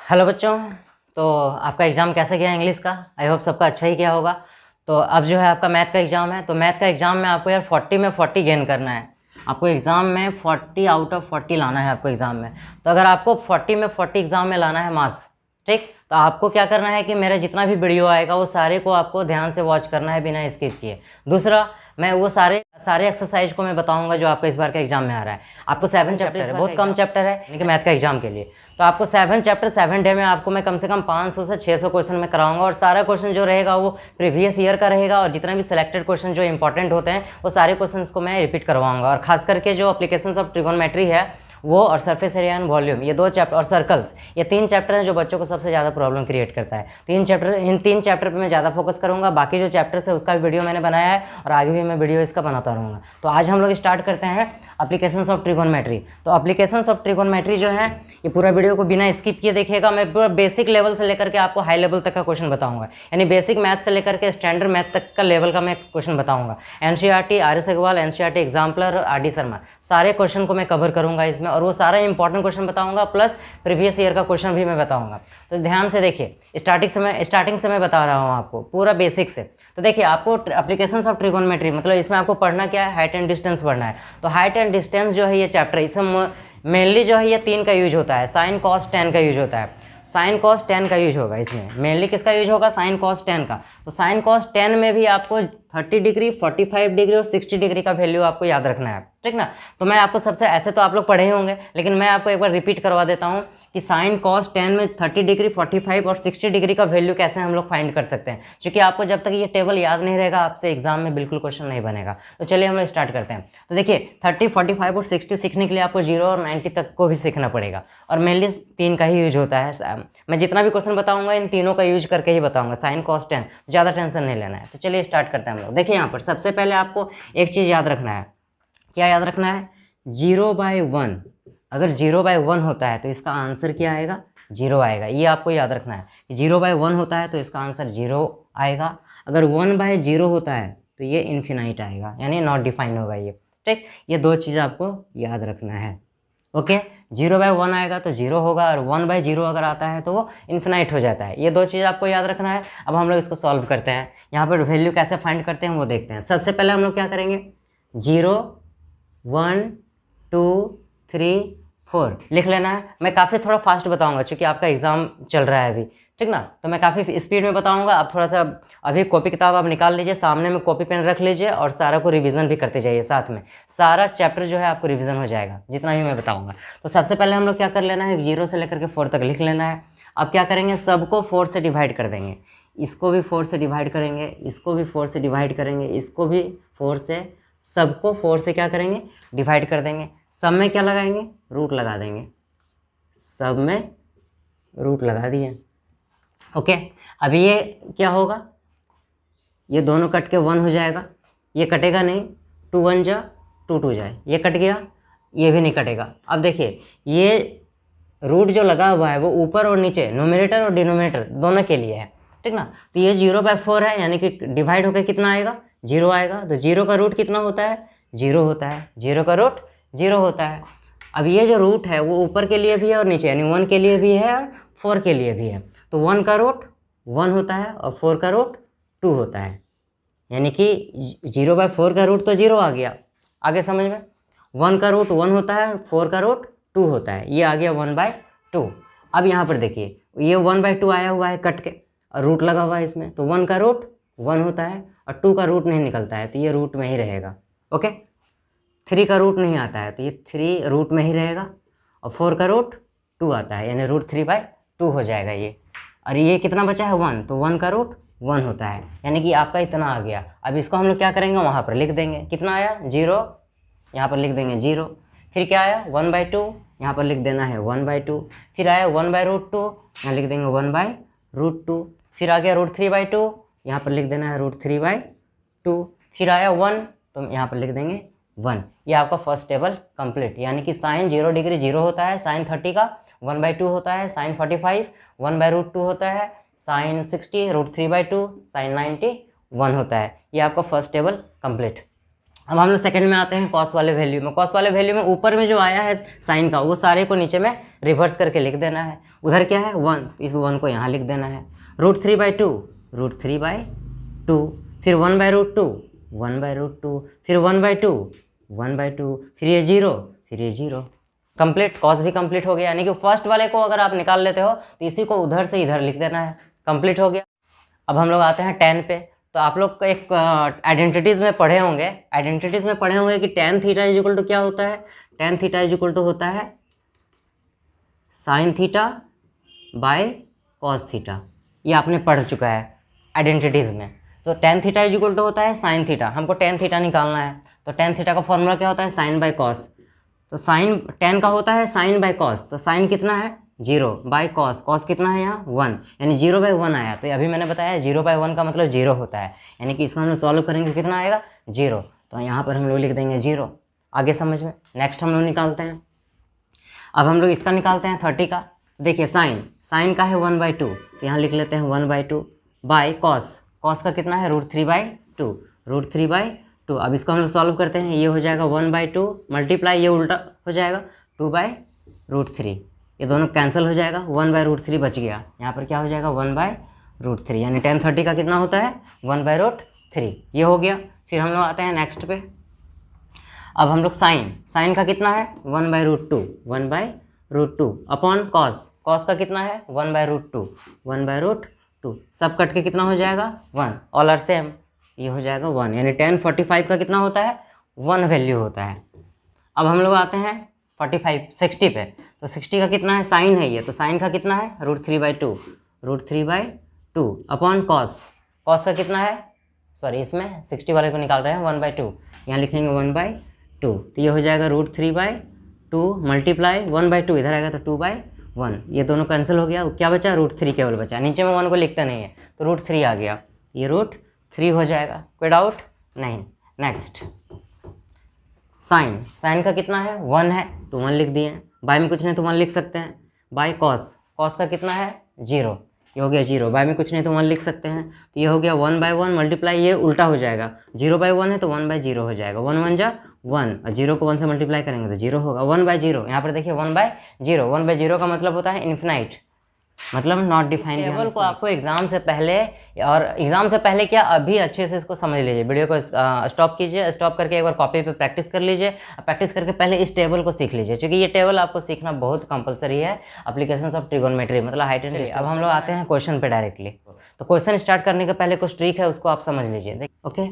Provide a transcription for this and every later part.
Hello बच्चों। तो आपका एग्ज़ाम कैसा गया इंग्लिश का? आई होप सबका अच्छा ही गया होगा। तो अब जो है आपका मैथ का एग्ज़ाम है। तो मैथ का एग्ज़ाम में आपको यार 40 में 40 गेन करना है। आपको एग्ज़ाम में 40 आउट ऑफ 40 लाना है आपको एग्ज़ाम में। तो अगर आपको 40 में 40 एग्ज़ाम में लाना है मार्क्स, ठीक, तो आपको क्या करना है कि मेरा जितना भी वीडियो आएगा वो सारे को आपको ध्यान से वॉच करना है बिना स्किप किए। दूसरा, मैं वो सारे एक्सरसाइज को मैं बताऊंगा जो आपको इस बार के एग्जाम में आ रहा है। आपको 7 चैप्टर है, बहुत कम चैप्टर है यानी कि मैथ का एग्जाम के लिए। तो आपको 7 चैप्टर 7 डे में आपको मैं कम से कम 500 से 600 क्वेश्चन में कराऊंगा और सारा क्वेश्चन जो रहेगा वो प्रीवियस ईयर का रहेगा और जितना भी सिलेक्टेड क्वेश्चन जो इंपॉर्टेंट होते हैं वो सारे क्वेश्चन को मैं रिपीट करवाऊंगा। और खास करके जो एप्लीकेशंस ऑफ ट्रिगोनोमेट्री है वो, और सरफेस एरिया एंड वॉल्यूम, ये 2 चैप्टर, और सर्कल्स, ये 3 चैप्टर हैं जो बच्चों को सबसे ज़्यादा प्रॉब्लम क्रिएट करता है। इन 3 चैप्टर पे मैं ज़्यादा फोकस करूंगा। बाकी जो चैप्टर्स है उसका भी वीडियो मैंने बनाया है और आगे भी मैं वीडियो इसका बनाता रहूँगा। तो आज हम लोग स्टार्ट करते हैं एप्लीकेशंस ऑफ ट्रिगोनोमेट्री। तो एप्लीकेशंस ऑफ ट्रिगोनोमेट्री जो है ये पूरा वीडियो को बिना स्किप किए देखिएगा। मैं पूरा बेसिक लेवल से लेकर के आपको हाई लेवल तक का क्वेश्चन बताऊंगा, यानी बेसिक मैथ से लेकर के स्टैंडर्ड मैथ तक का लेवल का मैं क्वेश्चन बताऊंगा। NCERT, R S. Agarwal, NCERT exemplar और आर.डी. शर्मा, सारे क्वेश्चन को मैं कवर करूंगा इसमें, और वो सारा इंपॉर्टेंट क्वेश्चन बताऊंगा प्लस प्रीवियस ईयर का क्वेश्चन भी मैं बताऊंगा। तो ध्यान से देखिए, स्टार्टिंग से मैं बता रहा हूँ आपको पूरा बेसिक से। तो देखिए, आपको एप्लीकेशंस ऑफ ट्रिगोनोमेट्री मतलब इसमें आपको पढ़ना क्या है, हाइट एंड डिस्टेंस पढ़ना है। तो हाइट एंड डिस्टेंस जो है ये चैप्टर, इसमें मेनली जो है ये 3 का यूज होता है। साइन कॉस टेन का यूज होता है। साइन कॉस 10 का यूज होगा इसमें। मेनली किसका यूज होगा? साइन कॉस 10 का। तो साइन कॉस 10 में भी आपको 30 डिग्री, 45 डिग्री और 60 डिग्री का वैल्यू आपको याद रखना है, ठीक ना। तो मैं आपको सबसे, ऐसे तो आप लोग पढ़े ही होंगे लेकिन मैं आपको एक बार रिपीट करवा देता हूँ कि साइन कॉस 10 में 30 डिग्री, 45 और 60 डिग्री का वैल्यू कैसे हम लोग फाइंड कर सकते हैं। क्योंकि आपको जब तक ये टेबल याद नहीं रहेगा आपसे एग्जाम में बिल्कुल क्वेश्चन नहीं बनेगा। तो चलिए हम लोग स्टार्ट करते हैं। तो देखिए, 30, 45 और 60 सीखने के लिए आपको 0 और 90 तक को भी सीखना पड़ेगा, और मेनली 3 का ही यूज होता है। मैं जितना भी क्वेश्चन बताऊंगा इन तीनों का यूज करके ही बताऊंगा। साइन कॉस 10, ज़्यादा टेंशन नहीं लेना है। तो चलिए स्टार्ट करते हैं हम लोग। देखिए यहाँ पर सबसे पहले आपको एक चीज़ याद रखना है। क्या याद रखना है? 0/1। अगर 0/1 होता है तो इसका आंसर क्या आएगा? 0 आएगा। ये आपको याद रखना है कि 0/1 होता है तो इसका आंसर 0 आएगा। अगर 1/0 होता है तो ये इन्फिनाइट आएगा, यानी नॉट डिफाइंड होगा ये, ठीक। ये 2 चीज़ आपको याद रखना है, ओके। 0/1 आएगा तो 0 होगा, और 1/0 अगर आता है तो वो इन्फिनाइट हो जाता है। ये 2 चीज़ आपको याद रखना है। अब हम लोग इसको सॉल्व करते हैं। यहाँ पर वैल्यू कैसे फाइंड करते हैं वो देखते हैं। सबसे पहले हम लोग क्या करेंगे, 0, 1, 2, 3, 4 लिख लेना है। मैं काफ़ी थोड़ा फास्ट बताऊंगा क्योंकि आपका एग्जाम चल रहा है अभी, ठीक ना। तो मैं काफ़ी स्पीड में बताऊंगा। आप थोड़ा सा अभी कॉपी किताब आप निकाल लीजिए, सामने में कॉपी पेन रख लीजिए और सारा को रिवीजन भी करते जाइए साथ में। सारा चैप्टर जो है आपको रिवीजन हो जाएगा जितना भी मैं बताऊंगा। तो सबसे पहले हम लोग क्या कर लेना है, 0 से लेकर के 4 तक लिख लेना है। अब क्या करेंगे, सबको 4 से डिवाइड कर देंगे। इसको भी 4 से डिवाइड करेंगे, इसको भी 4 से डिवाइड करेंगे, इसको भी 4 से, सबको 4 से क्या करेंगे, डिवाइड कर देंगे। सब में क्या लगाएंगे, रूट लगा देंगे। सब में रूट लगा दिए, ओके। अभी ये क्या होगा, ये दोनों कट के 1 हो जाएगा। ये कटेगा नहीं, 2 1 जा 2 2 जाए, ये कट गया, ये भी नहीं कटेगा। अब देखिए, ये रूट जो लगा हुआ है वो ऊपर और नीचे, न्यूमरेटर और डिनोमिनेटर दोनों के लिए है, ठीक ना। तो ये 0/4 है, यानी कि डिवाइड होकर कितना आएगा, 0 आएगा। तो 0 का रूट कितना होता है, 0 होता है। 0 का रूट 0 होता है। अब ये जो रूट है वो ऊपर के लिए भी है और नीचे, यानी 1 के लिए भी है और 4 के लिए भी है। तो 1 का रूट 1 होता है और 4 का रूट 2 होता है, यानी कि 0/4 का रूट तो 0 आ गया। आगे समझ में, 1 का रूट 1 होता है, 4 का रूट 2 होता है, ये आ गया 1/2। अब यहाँ पर देखिए, ये 1/2 आया हुआ है कट के और रूट लगा हुआ है इसमें। तो 1 का रूट 1 होता है और 2 का रूट नहीं निकलता है, तो ये रूट में ही रहेगा, ओके। 3 का रूट नहीं आता है तो ये 3 रूट में ही रहेगा, और 4 का रूट 2 आता है, यानी रूट 3/2 हो जाएगा ये। और ये कितना बचा है, 1, तो 1 का रूट 1 होता है, यानी कि आपका इतना आ गया। अब इसको हम लोग क्या करेंगे, वहाँ पर लिख देंगे। कितना आया, 0, यहाँ पर लिख देंगे 0। फिर क्या आया, 1/2, यहाँ पर लिख देना है 1/2। फिर आया 1/√2, यहाँ लिख देंगे 1/√2। फिर आ गया √3/2, यहाँ पर लिख देना है √3/2। फिर आया 1, तो यहाँ पर लिख देंगे 1। ये आपका फर्स्ट टेबल कंप्लीट, यानी कि साइन 0 डिग्री 0 होता है, साइन 30 का 1/2 होता है, साइन 45 1/√2 होता है, साइन 60 √3/2, साइन 90 1 होता है। ये आपका फर्स्ट टेबल कंप्लीट। अब हम लोग सेकंड में आते हैं कॉस वाले वैल्यू में। कॉस वाले वैल्यू में ऊपर में जो आया है साइन का, वो सारे को नीचे में रिवर्स करके लिख देना है। उधर क्या है 1, इस 1 को यहाँ लिख देना है। √3/2, √3/2, फिर 1/√2, 1/√2, फिर 1/2, 1/2, फिर ये 0, फिर ये 0। कंप्लीट, कॉस भी कंप्लीट हो गया। यानी कि फर्स्ट वाले को अगर आप निकाल लेते हो तो इसी को उधर से इधर लिख देना है, कंप्लीट हो गया। अब हम लोग आते हैं tan पे। तो आप लोग एक आइडेंटिटीज़ में पढ़े होंगे, कि tan theta is equal to क्या होता है। tan theta is equal to होता है sin theta by cos theta. ये आपने पढ़ चुका है आइडेंटिटीज़ में। तो tan theta is equal to होता है sin थीटा। हमको tan थीटा निकालना है, तो tan थीटा का फॉर्मूला क्या होता है, sin बाय cos। तो साइन tan का होता है sin बाय cos। तो sin कितना है 0 बाय cos, cos कितना है यहाँ 1, यानी 0/1 आया। तो अभी मैंने बताया 0/1 का मतलब 0 होता है, यानी कि इसको हम लोग सॉल्व करेंगे कितना आएगा 0। तो यहाँ पर हम लोग लिख देंगे 0। आगे समझ में। नेक्स्ट हम लोग निकालते हैं। अब हम लोग इसका निकालते हैं 30 का। तो देखिए साइन का है 1/2, तो यहाँ लिख लेते हैं 1/2 बाय cos का कितना है √3/2। अब इसको हम लोग सॉल्व करते हैं। ये हो जाएगा 1/2 मल्टीप्लाई, ये उल्टा हो जाएगा 2/√3। ये दोनों कैंसिल हो जाएगा, 1/√3 बच गया। यहाँ पर क्या हो जाएगा 1/√3, यानी tan 30 का कितना होता है 1/√3। ये हो गया। फिर हम लोग आते हैं नेक्स्ट पे। अब हम लोग साइन का कितना है 1/√2 अपॉन cos का कितना है 1/√2 सब कट के कितना हो जाएगा 1, ऑल आर सेम, ये हो जाएगा 1, यानी tan 45 का कितना होता है 1 वैल्यू होता है। अब हम लोग आते हैं 60 पे। तो 60 का कितना है साइन है ये, तो साइन का कितना है √3/2 अपॉन cos का कितना है, सॉरी इसमें 60 वाले को निकाल रहे हैं 1/2, यहाँ लिखेंगे 1/2। तो ये हो जाएगा √3/2 मल्टीप्लाई 1/2, इधर आएगा तो 2/1। ये दोनों कैंसिल हो गया, क्या बचा √3 केवल बचा। नीचे में 1 को लिखता नहीं है तो √3 आ गया, ये √3 हो जाएगा। कोई डाउट नहीं। नेक्स्ट साइन का कितना है 1 है, तो 1 लिख दिए। बाय में कुछ नहीं तो 1 लिख सकते हैं। बाय cos का कितना है 0, ये हो गया 0। बाय में कुछ नहीं तो 1 लिख सकते हैं। तो ये हो गया 1/1 मल्टीप्लाई, ये उल्टा हो जाएगा, 0/1 है तो 1/0 हो जाएगा। 1 1 जा 1, और 0 को 1 से मल्टीप्लाई करेंगे तो 0 होगा। 1/0 यहाँ पर देखिए 1/0 का मतलब होता है इन्फिनाइट, मतलब नॉट डिफाइंड। टेबल को आपको एग्जाम से पहले, और एग्जाम से पहले क्या अभी अच्छे से इसको समझ लीजिए। वीडियो को स्टॉप कीजिए, स्टॉप करके एक बार कॉपी पे प्रैक्टिस कर लीजिए। प्रैक्टिस करके पहले इस टेबल को सीख लीजिए, क्योंकि ये टेबल आपको सीखना बहुत कंपलसरी है। एप्लीकेशंस ऑफ ट्रिगोनोमेट्री मतलब हाइट एंड डिस्टेंस। अब हम लोग आते हैं क्वेश्चन पे डायरेक्टली। तो क्वेश्चन स्टार्ट करने के पहले कुछ ट्रिक है, उसको आप समझ लीजिए। ओके,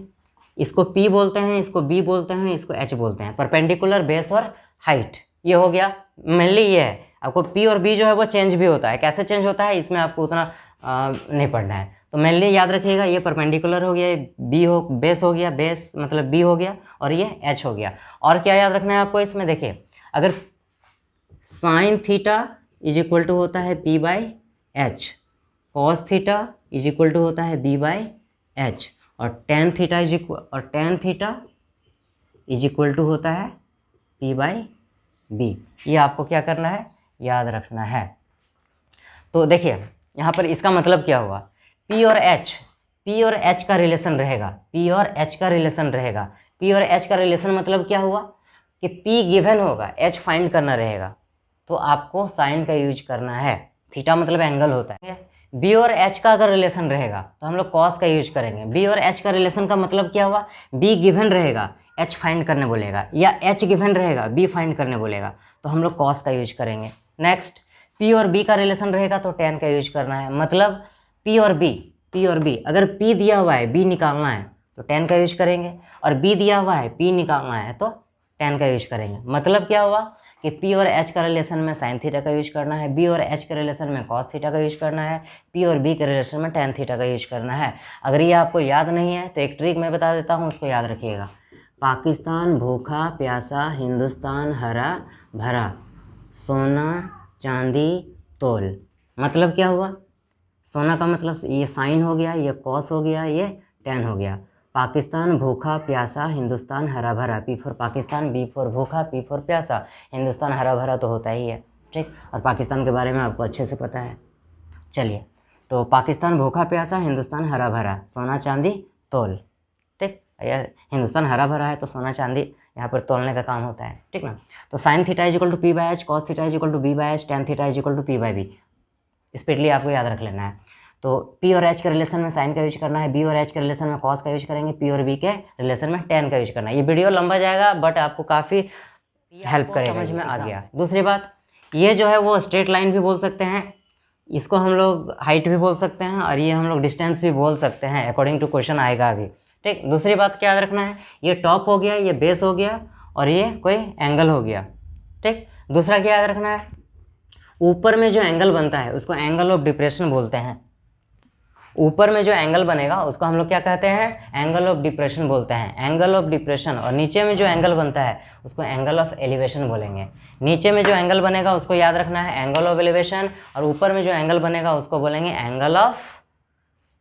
इसको P बोलते हैं, इसको B बोलते हैं, इसको H बोलते हैं, परपेंडिकुलर, बेस और हाइट। ये हो गया, मेनली ये है। आपको P और B जो है वो चेंज भी होता है, कैसे चेंज होता है इसमें आपको उतना नहीं पढ़ना है। तो मेनली याद रखिएगा, ये परपेंडिकुलर हो गया, ये बेस हो गया, बेस मतलब B हो गया, और ये H हो गया। और क्या याद रखना है आपको इसमें, देखिए अगर sine theta is equal to होता है P/H, cos theta is equal to होता है B/H, और tan theta is equal to होता है P/B। ये आपको क्या करना है, याद रखना है। तो देखिए यहाँ पर इसका मतलब क्या हुआ, P और H का रिलेशन रहेगा, P और H का रिलेशन मतलब क्या हुआ कि P गिवन होगा, H फाइंड करना रहेगा, तो आपको साइन का यूज करना है। थीटा मतलब एंगल होता है। B और H का अगर रिलेशन रहेगा तो हम लोग कॉस का यूज करेंगे। B और H का रिलेशन का मतलब क्या हुआ, B गिवन रहेगा, H फाइंड करने बोलेगा, या H गिवन रहेगा, B फाइंड करने बोलेगा, तो हम लोग कॉस का यूज करेंगे। नेक्स्ट P और B का रिलेशन रहेगा तो tan का यूज करना है। मतलब P और B, अगर P दिया हुआ है B निकालना है तो tan का यूज करेंगे, और B दिया हुआ है P निकालना है तो tan का यूज करेंगे। मतलब क्या हुआ कि P और H का रिलेशन में साइन थीटा का यूज करना है, B और H के रिलेशन में कॉस थीटा का यूज करना है, P और B के रिलेशन में tan थीटा का यूज करना है। अगर ये आपको याद नहीं है तो एक ट्रिक मैं बता देता हूँ, उसको याद रखिएगा। पाकिस्तान भूखा प्यासा, हिंदुस्तान हरा भरा, सोना चांदी तोल। मतलब क्या हुआ, सोना का मतलब ये साइन हो गया, ये कॉस हो गया, ये tan हो गया। पाकिस्तान भूखा प्यासा, हिंदुस्तान हरा भरा, P for Pakistan, B for भूखा, P फॉर प्यासा। हिंदुस्तान हरा भरा तो होता ही है, ठीक। और पाकिस्तान के बारे में आपको अच्छे से पता है। चलिए, तो पाकिस्तान भूखा प्यासा, हिंदुस्तान हरा भरा, सोना चांदी तोल, ठीक। या हिंदुस्तान हरा भरा है तो सोना चांदी यहाँ पर तोलने का काम होता है, ठीक ना। तो sine theta is equal to P by H, cos theta is equal to B by H, tan theta is equal to P by B. Speedily आपको याद रख लेना है। तो पी और एच के रिलेशन में साइन का यूज करना है, बी और एच के रिलेशन में कॉस का यूज करेंगे, पी और बी के रिलेशन में टेन का यूज करना है। ये वीडियो लंबा जाएगा बट आपको काफ़ी हेल्प करेगा, समझ में आ गया। दूसरी बात, ये जो है वो स्ट्रेट लाइन भी बोल सकते हैं, इसको हम लोग हाइट भी बोल सकते हैं, और ये हम लोग डिस्टेंस भी बोल सकते हैं, अकॉर्डिंग टू क्वेश्चन आएगा अभी, ठीक। दूसरी बात क्या याद रखना है, ये टॉप हो गया, ये बेस हो गया, और ये कोई एंगल हो गया, ठीक। दूसरा क्या याद रखना है, ऊपर में जो एंगल बनता है उसको एंगल ऑफ डिप्रेशन बोलते हैं। ऊपर में जो एंगल बनेगा उसको हम लोग क्या कहते हैं, एंगल ऑफ डिप्रेशन बोलते हैं, एंगल ऑफ डिप्रेशन। और नीचे में जो एंगल बनता है उसको एंगल ऑफ एलिवेशन बोलेंगे। नीचे में जो एंगल बनेगा उसको याद रखना है एंगल ऑफ एलिवेशन, और ऊपर में जो एंगल बनेगा उसको बोलेंगे एंगल ऑफ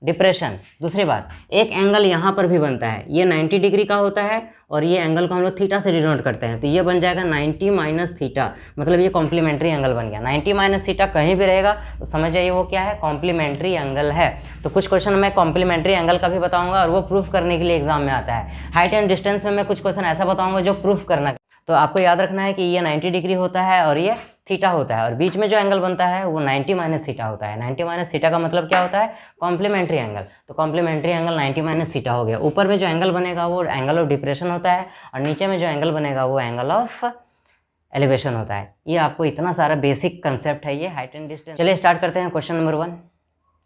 डिप्रेशन। दूसरी बात, एक एंगल यहाँ पर भी बनता है, ये 90 डिग्री का होता है, और ये एंगल को हम लोग थीटा से डिनोट करते हैं, तो ये बन जाएगा 90 माइनस थीटा, मतलब ये कॉम्प्लीमेंट्री एंगल बन गया। 90 माइनस थीटा कहीं भी रहेगा तो समझ जाइए वो क्या है, कॉम्प्लीमेंट्री एंगल है। तो कुछ क्वेश्चन मैं कॉम्प्लीमेंट्री एंगल का भी बताऊंगा, और वो प्रूफ करने के लिए एग्जाम में आता है। हाइट एंड डिस्टेंस में मैं कुछ क्वेश्चन ऐसा बताऊंगा जो प्रूफ करना। तो आपको याद रखना है कि ये 90 डिग्री होता है और ये थीटा होता है, और बीच में जो एंगल बनता है वो 90 माइनस थीटा होता है। 90 माइनस थीटा का मतलब क्या होता है, कॉम्प्लीमेंट्री एंगल। तो कॉम्प्लीमेंट्री एंगल 90 माइनस थीटा हो गया। ऊपर में जो एंगल बनेगा वो एंगल ऑफ डिप्रेशन होता है, और नीचे में जो एंगल बनेगा वो एंगल ऑफ एलिवेशन होता है। ये आपको इतना सारा बेसिक कंसेप्ट है ये हाइट एंड डिस्टेंस। चलिए स्टार्ट करते हैं क्वेश्चन नंबर 1।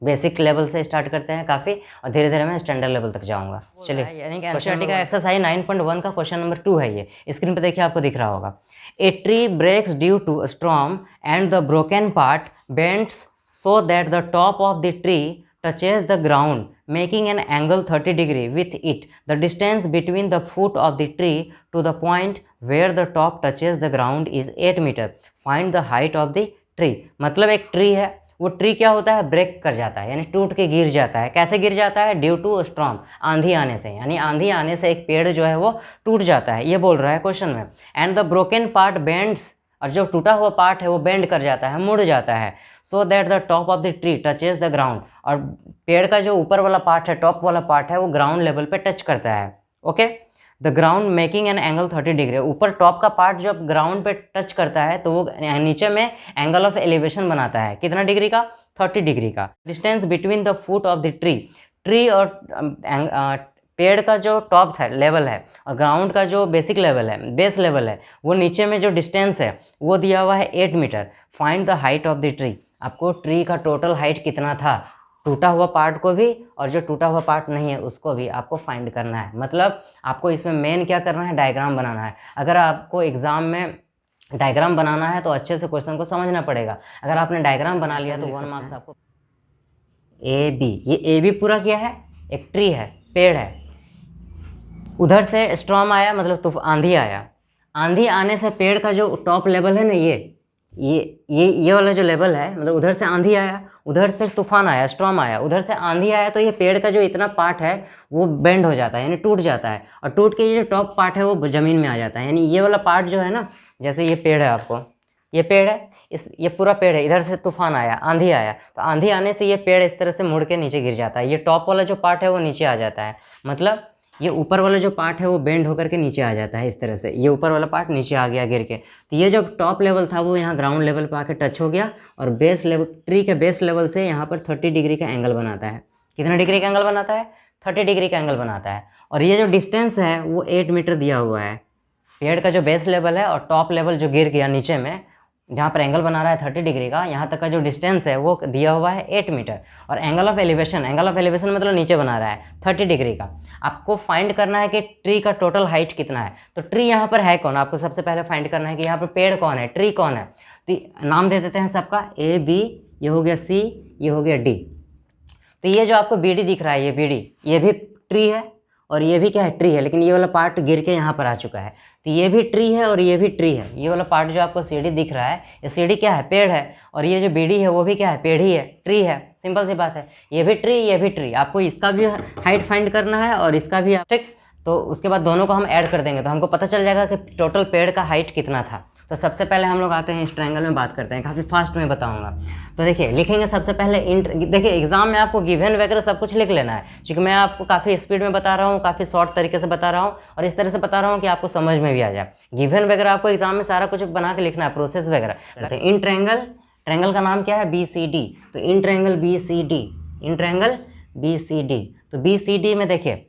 बेसिक लेवल से स्टार्ट करते हैं काफ़ी, और धीरे धीरे मैं स्टैंडर्ड लेवल तक जाऊंगा। चलिए, यानी कि एनसीईआरटी का एक्सरसाइज 9.1 का क्वेश्चन नंबर 2 है। ये स्क्रीन पे देखिए, आपको दिख रहा होगा। A tree breaks due to storm and the broken part bends so that the top of the tree touches the ground making an angle 30 degree with it. The distance between the foot of the tree to the point where the top touches the ground is 8 meter. Find the height of the tree. मतलब एक tree है, वो tree क्या होता है, break कर जाता है, यानी टूट के गिर जाता है। कैसे गिर जाता है, ड्यू टू स्टॉर्म, आंधी आने से, यानी आंधी आने से एक पेड़ जो है वो टूट जाता है, ये बोल रहा है क्वेश्चन में। And the broken part bends, और जो टूटा हुआ पार्ट है वो बेंड कर जाता है, मुड़ जाता है। सो that the top of the tree touches the ground, और पेड़ का जो ऊपर वाला पार्ट है, टॉप वाला पार्ट है, वो ग्राउंड लेवल पे टच करता है। Okay, the ground making an angle 30 degree. ऊपर टॉप का पार्ट जब ग्राउंड पे टच करता है तो वो नीचे में एंगल ऑफ एलिवेशन बनाता है, कितना डिग्री का, 30 डिग्री का। Distance between the foot of the tree और पेड़ का जो टॉप है लेवल है, और ग्राउंड का जो बेसिक लेवल है, बेस लेवल है, वो नीचे में जो डिस्टेंस है वो दिया हुआ है 8 metre. Find the height of the tree. आपको ट्री का टोटल हाइट कितना था, टूटा हुआ पार्ट को भी और जो टूटा हुआ पार्ट नहीं है उसको भी आपको फाइंड करना है। मतलब आपको इसमें मेन क्या करना है, डायग्राम बनाना है। अगर आपको एग्जाम में डायग्राम बनाना है तो अच्छे से क्वेश्चन को समझना पड़ेगा। अगर आपने डायग्राम बना लिया तो 1 मार्क्स आपको। ए बी, ये ए बी पूरा क्या है, एक ट्री है, पेड़ है। उधर से स्टॉर्म आया, मतलब आंधी आया। आंधी आने से पेड़ का जो टॉप लेवल है ना, ये वाला जो लेवल है, मतलब उधर से आंधी आया, उधर से तूफान आया, स्टॉर्म आया, उधर से आंधी आया, तो ये पेड़ का जो इतना पार्ट है वो बेंड हो जाता है, यानी टूट जाता है, और टूट के ये जो टॉप पार्ट है वो ज़मीन में आ जाता है। यानी ये वाला पार्ट जो है ना, जैसे ये पेड़ है, आपको ये पेड़ है, ये पूरा पेड़ है, इधर से तूफान आया, आंधी आया, तो आंधी आने से ये पेड़ इस तरह से मुड़ के नीचे गिर जाता है। ये टॉप वाला जो पार्ट है वो नीचे आ जाता है, मतलब ये ऊपर वाला जो पार्ट है वो बेंड होकर के नीचे आ जाता है इस तरह से। ये ऊपर वाला पार्ट नीचे आ गया गिर के, तो ये जो टॉप लेवल था वो यहाँ ग्राउंड लेवल पर आके टच हो गया, और बेस लेवल, ट्री के बेस लेवल से यहाँ पर 30 डिग्री का एंगल बनाता है। कितना डिग्री का एंगल बनाता है, 30 डिग्री का एंगल बनाता है। और ये जो डिस्टेंस है वो 8 मीटर दिया हुआ है। पेड़ का जो बेस लेवल है और टॉप लेवल जो गिर गया नीचे में, जहाँ पर एंगल बना रहा है 30 डिग्री का, यहाँ तक का जो डिस्टेंस है वो दिया हुआ है 8 मीटर। और angle of elevation, angle of elevation मतलब नीचे बना रहा है 30 डिग्री का। आपको फाइंड करना है कि ट्री का टोटल हाइट कितना है। तो ट्री यहाँ पर है कौन, आपको सबसे पहले फाइंड करना है कि यहाँ पर पेड़ कौन है, ट्री कौन है। तो नाम दे देते हैं सबका, ए बी, ये हो गया सी, ये हो गया डी। तो ये जो आपको बी डी दिख रहा है, ये बी डी, ये भी ट्री है, और ये भी क्या है, ट्री है, लेकिन ये वाला पार्ट गिर के यहाँ पर आ चुका है। तो ये भी ट्री है और ये भी ट्री है। ये वाला पार्ट जो आपको सीढ़ी दिख रहा है, ये सीढ़ी क्या है, पेड़ है, और ये जो बीडी है वो भी क्या है, पेड़ ही है, ट्री है। सिंपल सी बात है, ये भी ट्री, ये भी ट्री। आपको इसका भी हाइट फाइंड करना है और इसका भी, ठीक। तो उसके बाद दोनों को हम ऐड कर देंगे तो हमको पता चल जाएगा कि टोटल पेड़ का हाइट कितना था। तो सबसे पहले हम लोग आते हैं इस ट्रायंगल में बात करते हैं, काफ़ी फास्ट में बताऊंगा। तो देखिए लिखेंगे सबसे पहले देखिए एग्जाम में आपको गिवन वगैरह सब कुछ लिख लेना है, क्योंकि मैं आपको काफ़ी स्पीड में बता रहा हूँ, काफ़ी शॉर्ट तरीके से बता रहा हूँ और इस तरह से बता रहा हूँ कि आपको समझ में भी आ जाए। गिवन वगैरह आपको एग्जाम में सारा कुछ बना के लिखना है, प्रोसेस वगैरह। इन ट्रायंगल का नाम क्या है, BCD। तो इन ट्रायंगल BCD, तो BCD में देखिए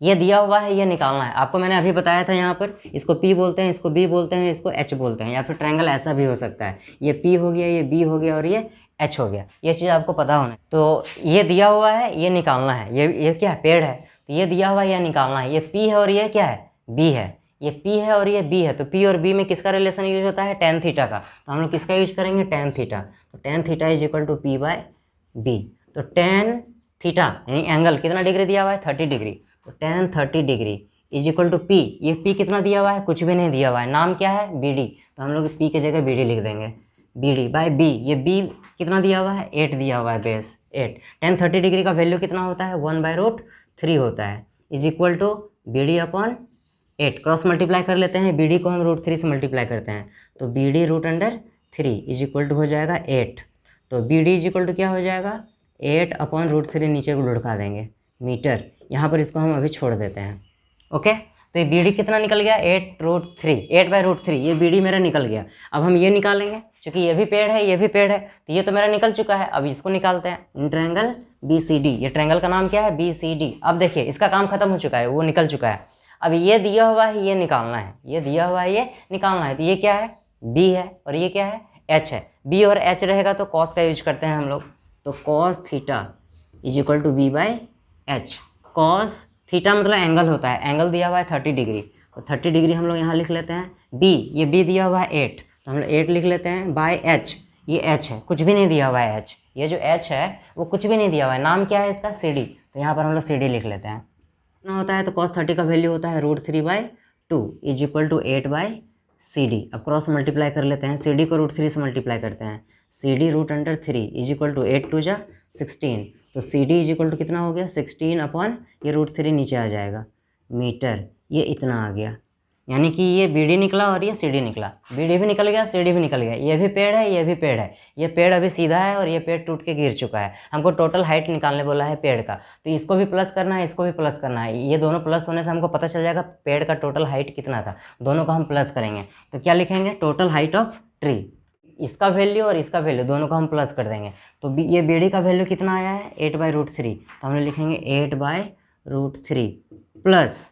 ये दिया हुआ है, ये निकालना है आपको। मैंने अभी बताया था यहाँ पर, इसको P बोलते हैं, इसको B बोलते हैं, इसको H बोलते हैं, या फिर ट्रायंगल ऐसा भी हो सकता है, ये P हो गया, ये B हो गया और ये H हो गया। ये चीज़ आपको पता होना है। तो ये दिया हुआ है, ये निकालना है। ये क्या है, पेड़ है, तो ये दिया हुआ है, ये निकालना है। ये P है और ये क्या है, B है। ये P है और ये B है। तो P और B में किसका रिलेशन यूज होता है, tan थीटा का। तो हम लोग किसका यूज करेंगे, tan थीटा। तो tan theta is equal to P/B। तो tan थीटा यानी एंगल कितना डिग्री दिया हुआ है, 30 डिग्री। तो tan 30 degree is equal to P। ये P कितना दिया हुआ है, कुछ भी नहीं दिया हुआ है, नाम क्या है, BD। तो हम लोग P की जगह BD लिख देंगे, BD/B। ये B कितना दिया हुआ है, 8 दिया हुआ है, बेस 8। tan 30 डिग्री का वैल्यू कितना होता है, 1/√3 होता है, is equal to BD/8। Cross multiply कर लेते हैं, BD को हम √3 से मल्टीप्लाई करते हैं, तो BD√3 इज इक्वल टू हो जाएगा 8। तो BD इज इक्वल टू क्या हो जाएगा, 8/√3 नीचे को लुढ़का देंगे, मीटर। यहाँ पर इसको हम अभी छोड़ देते हैं। ओके, तो ये BD कितना निकल गया, 8/√3। ये BD मेरा निकल गया। अब हम ये निकालेंगे, क्योंकि ये भी पेड़ है, ये भी पेड़ है, तो ये तो मेरा निकल चुका है। अब इसको निकालते हैं, इन ट्रायंगल BCD। ये ट्रायंगल का नाम क्या है, BCD। अब देखिए इसका काम खत्म हो चुका है, वो निकल चुका है। अब ये दिया हुआ है, ये निकालना है, ये दिया हुआ है, ये निकालना है। तो ये क्या है, B है और ये क्या है, H है। B और H रहेगा तो कॉस का यूज करते हैं हम लोग। तो cos theta is equal to B/H। Cos theta मतलब एंगल होता है, एंगल दिया हुआ है 30 डिग्री। तो 30 डिग्री हम लोग यहाँ लिख लेते हैं। B, ये B दिया हुआ है 8, तो हम लोग 8 लिख लेते हैं, बाय H। ये H है, कुछ भी नहीं दिया हुआ है H। ये जो H है वो कुछ भी नहीं दिया हुआ है, नाम क्या है इसका, CD। तो यहाँ पर हम लोग CD लिख लेते हैं। कितना होता है, तो cos 30 का वैल्यू होता है √3/2 इज इक्वल टू 8/CD। अब क्रॉस मल्टीप्लाई कर लेते हैं, CD को √3 से मल्टीप्लाई करते हैं, CD√3 इज इक्वल टू 8 2 जा 16। तो CD इज इक्वल टू कितना हो गया, 16 अपॉन ये √3 नीचे आ जाएगा, मीटर। ये इतना आ गया, यानी कि ये BD निकला और ये CD निकला। BD भी निकल गया, CD भी निकल गया। ये भी पेड़ है, ये भी पेड़ है। ये पेड़ अभी सीधा है और ये पेड़ टूट के गिर चुका है। हमको टोटल हाइट निकालने बोला है पेड़ का, तो इसको भी प्लस करना है, इसको भी प्लस करना है। ये दोनों प्लस होने से हमको पता चल जाएगा पेड़ का टोटल हाइट कितना था। दोनों को हम प्लस करेंगे तो क्या लिखेंगे, टोटल हाइट ऑफ ट्री। इसका वैल्यू और इसका वैल्यू दोनों को हम प्लस कर देंगे। तो ये BD का वैल्यू कितना आया है, 8/√3। तो हम लोग लिखेंगे 8/√3 प्लस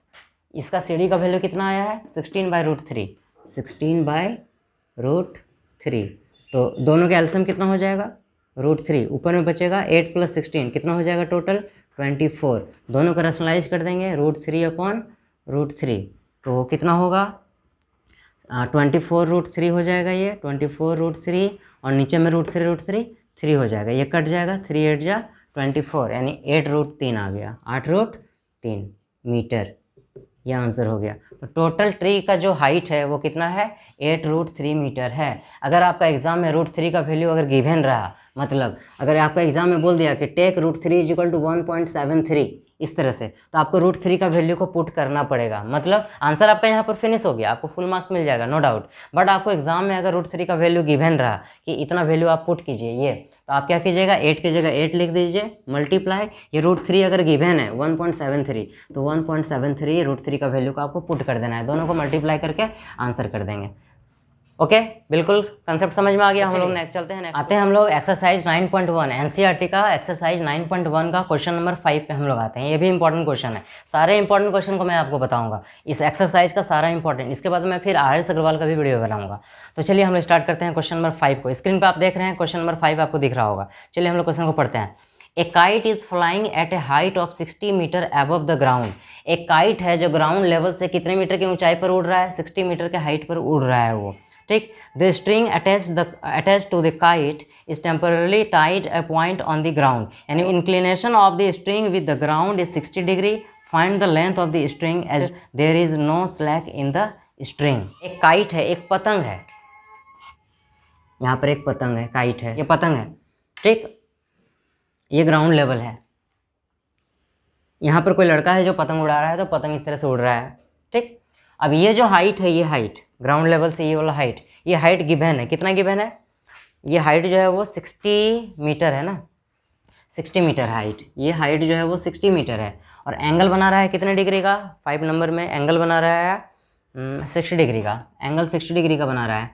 इसका CD का वैल्यू कितना आया है, 16/√3। 16/√3। तो दोनों का एलसीएम कितना हो जाएगा, √3। ऊपर में बचेगा 8 + 16 कितना हो जाएगा, टोटल 24। दोनों को रैशनलाइज कर देंगे, √3/√3। तो कितना होगा, 24√3 हो जाएगा। ये 24√3 और नीचे में √3 3 हो जाएगा, ये कट जाएगा, 3 8 जा 24, यानी 8√3 आ गया, 8√3 मीटर। यह आंसर हो गया। तो टोटल ट्री का जो हाइट है वो कितना है, 8√3 मीटर है। अगर आपका एग्जाम में √3 का वैल्यू अगर गिवन रहा, मतलब अगर आपका एग्जाम में बोल दिया कि टेक √3 इज इक्वल टू 1.73 इस तरह से, तो आपको √3 का वैल्यू को पुट करना पड़ेगा। मतलब आंसर आपका यहाँ पर फिनिश हो गया, आपको फुल मार्क्स मिल जाएगा, नो डाउट। बट आपको एग्जाम में अगर √3 का वैल्यू गिवन रहा कि इतना वैल्यू आप पुट कीजिए, ये तो आप क्या कीजिएगा, 8 की जगह 8 लिख दीजिए, मल्टीप्लाई ये √3 अगर गिवन है 1.73, तो 1.73 √3 का वैल्यू को आपको पुट कर देना है, दोनों को मल्टीप्लाई करके आंसर कर देंगे। ओके, बिल्कुल कंसेप्ट समझ में आ गया। हम लोग नेक्स्ट चलते हैं, आते हैं हम लोग एक्सरसाइज 9.1 एनसीईआरटी का एक्सरसाइज 9.1 का क्वेश्चन नंबर 5 पे हम लोग आते हैं। ये भी इंपॉर्टेंट क्वेश्चन है, सारे इंपॉर्टेंट क्वेश्चन को मैं आपको बताऊंगा इस एक्सरसाइज का, सारा इंपॉर्टेंट। इसके बाद मैं फिर RS अग्रवाल का भी वीडियो बनाऊंगा। तो चलिए हम लोग स्टार्ट करते हैं क्वेश्चन नंबर 5 को। स्क्रीन पर आप देख रहे हैं क्वेश्चन नंबर 5 आपको दिख रहा होगा। चलिए हम लोग क्वेश्चन को पढ़ते हैं। A kite is flying at a height of 60 metre above the ground. एक काइट है जो ग्राउंड लेवल से कितने मीटर की ऊंचाई पर उड़ रहा है, 60 मीटर के हाइट पर उड़ रहा है वो, ठीक। The string attached to the kite is temporarily tied a point on the ground, यानी inclination of the string with the ground is 60 degree. Find the length of the string as there is no slack in the string. एक kite है, एक पतंग है, यहाँ पर एक पतंग है, काइट है, ये पतंग है, ठीक। ये ग्राउंड लेवल है, यहाँ पर कोई लड़का है जो पतंग उड़ा रहा है, तो पतंग इस तरह से उड़ रहा है, ठीक। अब ये जो हाइट है, ये हाइट ग्राउंड लेवल से ये वाला हाइट, ये हाइट गिवन है, कितना गिवन है? ये हाइट जो है वो 60 मीटर है ना, 60 मीटर हाइट, ये हाइट जो है वो 60 मीटर है। और एंगल बना रहा है कितने डिग्री का? 5 नंबर में एंगल बना रहा है 60 डिग्री का, एंगल 60 डिग्री का बना रहा है।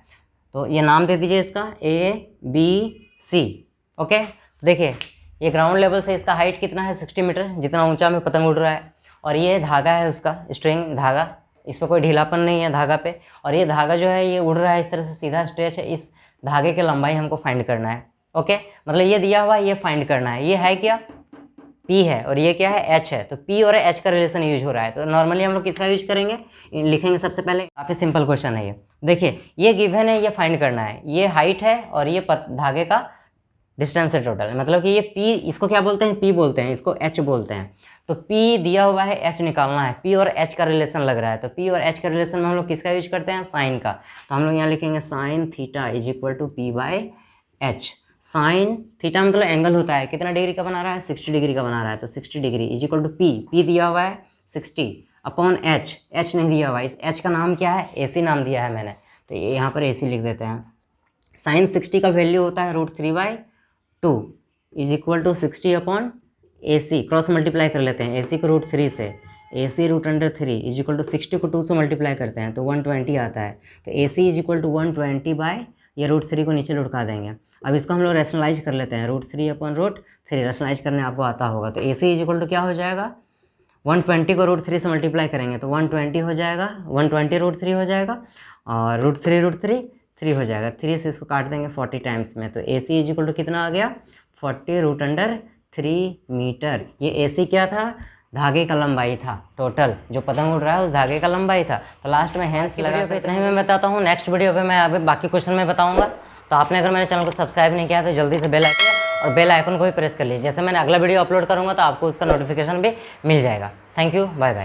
तो ये नाम दे दीजिए इसका ABC। ओके, तो देखिए ये ग्राउंड लेवल से इसका हाइट कितना है? 60 मीटर, जितना ऊंचा में पतंग उड़ रहा है। और ये धागा है उसका, स्ट्रिंग धागा, इस पर कोई ढीलापन नहीं है धागा पे। और ये धागा जो है ये उड़ रहा है इस तरह से, सीधा स्ट्रेच है। इस धागे की लंबाई हमको फाइंड करना है। ओके, मतलब ये दिया हुआ है, ये फाइंड करना है। ये है क्या? P है, और ये क्या है? H है। तो P और H का रिलेशन यूज हो रहा है। तो नॉर्मली हम लोग किसका यूज करेंगे? लिखेंगे सबसे पहले, काफ़ी सिंपल क्वेश्चन है ये। देखिए ये गिवन है, ये फाइंड करना है। ये हाइट है और ये धागे का डिस्टेंस है टोटल, मतलब कि ये P, इसको क्या बोलते हैं? P बोलते हैं, इसको H बोलते हैं। तो P दिया हुआ है, H निकालना है। P और H का रिलेशन लग रहा है, तो P और H का रिलेशन में हम लोग किसका यूज करते हैं? साइन का। तो हम लोग यहाँ लिखेंगे sine theta is equal to P/H। Sine theta मतलब एंगल होता है, कितना डिग्री का बना रहा है? 60 डिग्री का बना रहा है। तो 60 degree is equal to P दिया हुआ है 60 अपॉन H नहीं दिया हुआ है। इस H का नाम क्या है? AC नाम दिया है मैंने, तो ये यहाँ पर AC लिख देते हैं। साइन 60 का वैल्यू होता है √3/2 is equal to 60 upon AC, cross multiply कर लेते हैं AC को √3 से, AC √3 इज इक्वल टू 60 को 2 से मल्टीप्लाई करते हैं तो 120 आता है। तो AC is equal to 120 by ये √3 को नीचे लुढ़का देंगे। अब इसको हम लोग रैशनलाइज कर लेते हैं, √3 अपॉन √3 रैशनलाइज करने आपको आता होगा। तो AC इज इक्वल टू क्या हो जाएगा? 120 को √3 से मल्टीप्लाई करेंगे तो 120 हो जाएगा, 120 √3 हो जाएगा, और √3 हो जाएगा। 3 से इसको काट देंगे 40 टाइम्स में, तो AC इज इक्वल टू कितना आ गया? 40√3 मीटर। ये AC क्या था? धागे का लंबाई था, टोटल जो पतंग उड़ रहा है उस धागे का लंबाई था। तो लास्ट में हैंड्स लगा पे इतना ही मैं बताता हूँ। नेक्स्ट वीडियो पे मैं अभी बाकी क्वेश्चन में बताऊँगा। तो आपने अगर मेरे चैनल को सब्सक्राइब नहीं किया तो जल्दी से बेल आइकन और बेल आइकन को भी प्रेस कर लीजिए, जैसे मैंने अगला वीडियो अपलोड करूँगा तो आपको उसका नोटिफिकेशन भी मिल जाएगा। Thank you, bye bye.